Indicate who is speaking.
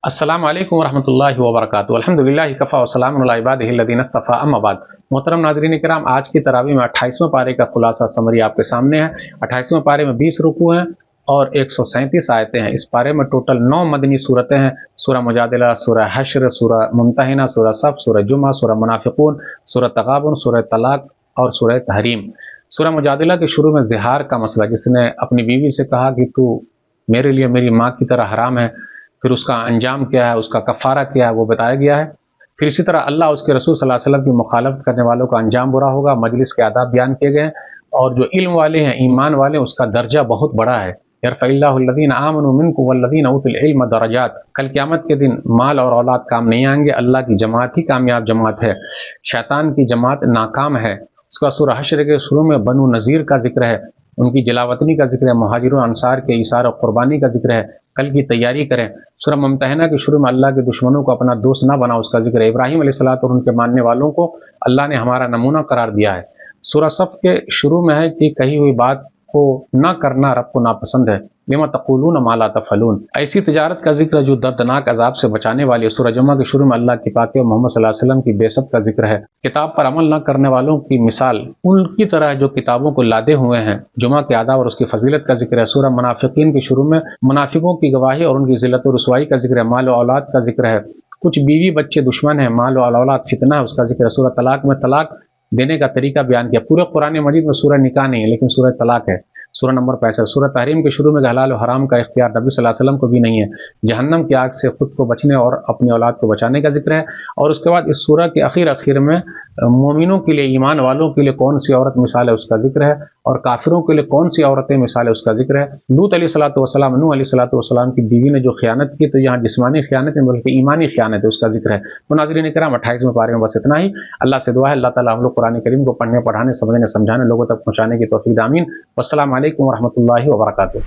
Speaker 1: السلام علیکم ورحمۃ اللہ وبرکاتہ۔ الحمدللہ کفا وسلام علی عبادہ الذین اصطفیٰ، اما بعد۔ محترم ناظرین کرام، آج کی تراویح میں 28ویں پارے کا خلاصہ سمری آپ کے سامنے ہے۔ 28ویں پارے میں 20 رکوع ہیں اور 137 آیتیں ہیں۔ اس پارے میں ٹوٹل 9 مدنی صورتیں ہیں: سورہ مجادلہ، سورہ حشر، سورہ ممتحنہ، سورہ صف، سورہ جمعہ، سورہ منافقون، سورہ تغابن، سورہ طلاق اور سورہ تحریم۔ سورہ مجادلہ کے شروع میں زہار کا مسئلہ، جس نے اپنی بیوی سے کہا کہ تو میرے لیے میری ماں کی طرح حرام ہے، پھر اس کا انجام کیا ہے، اس کا کفارہ کیا ہے، وہ بتایا گیا ہے۔ پھر اسی طرح اللہ اس کے رسول صلی اللہ علیہ وسلم کی مخالفت کرنے والوں کا انجام برا ہوگا، مجلس کے آداب بیان کیے گئے ہیں، اور جو علم والے ہیں، ایمان والے ہیں، اس کا درجہ بہت بڑا ہے۔ یرفع اللہ الذین آمنوا منکم والذین اوتوا العلم درجات۔ کل قیامت کے دن مال اور اولاد کام نہیں آئیں گے، اللہ کی جماعت ہی کامیاب جماعت ہے، شیطان کی جماعت ناکام ہے۔ اس کا سورہ حشر کے شروع میں بنو نذیر کا ذکر ہے، ان کی جلاوطنی کا ذکر ہے، مہاجرون انصار کے ایثار و قربانی کا ذکر ہے، کل کی تیاری کریں۔ سورہ ممتحنہ کے شروع میں اللہ کے دشمنوں کو اپنا دوست نہ بناؤ، اس کا ذکر ہے۔ ابراہیم علیہ السلام اور ان کے ماننے والوں کو اللہ نے ہمارا نمونہ قرار دیا ہے۔ سورہ صف کے شروع میں ہے کہ کہی ہوئی بات کو نہ کرنا رب کو ناپسند ہے، لما تقولون ما لا تفعلون۔ ایسی تجارت کا ذکر ہے جو دردناک عذاب سے بچانے والی ہے۔ سورہ جمعہ کے شروع میں اللہ کی پاکی محمد صلی اللہ علیہ وسلم کی بعثت کا ذکر ہے۔ کتاب پر عمل نہ کرنے والوں کی مثال ان کی طرح جو کتابوں کو لادے ہوئے ہیں۔ جمعہ کے آداب اور اس کی فضیلت کا ذکر ہے۔ سورہ منافقین کے شروع میں منافقوں کی گواہی اور ان کی ذلت و رسوائی کا ذکر ہے۔ مال و اولاد کا ذکر ہے، کچھ بیوی بچے دشمن ہیں، مال و اولاد فتنہ ہے، اس کا ذکر ہے۔ سورہ طلاق میں طلاق دینے کا طریقہ بیان کیا۔ پورے قرآن مجید میں سورہ نکاح نہیں ہے، لیکن سورہ طلاق ہے، سورہ نمبر 65۔ سورہ تحریم کے شروع میں حلال و حرام کا اختیار نبی صلی اللہ علیہ وسلم کو بھی نہیں ہے۔ جہنم کی آگ سے خود کو بچنے اور اپنی اولاد کو بچانے کا ذکر ہے۔ اور اس کے بعد اس سورہ کے اخیر میں مومنوں کے لیے، ایمان والوں کے لیے کون سی عورت مثال ہے، اس کا ذکر ہے، اور کافروں کے لیے کون سی عورتیں مثال ہے، اس کا ذکر ہے۔ لوط علیہ الصلوۃ والسلام، نوح علیہ الصلوۃ والسلام کی بیوی نے جو خیانت کی، تو یہاں جسمانی خیانت ہے بلکہ ایمانی خیانت ہے، اس کا ذکر ہے۔ تو ناظرین کرام، 28ویں پارے میں بس اتنا ہی۔ اللہ سے دعا ہے اللہ تعالیٰ ہم لوگ قرآن کریم کو پڑھنے، پڑھانے، سمجھنے، سمجھانے، لوگوں تک پہنچانے کی توفیق دے، آمین۔ والسلام علیکم ورحمۃ اللہ وبرکاتہ۔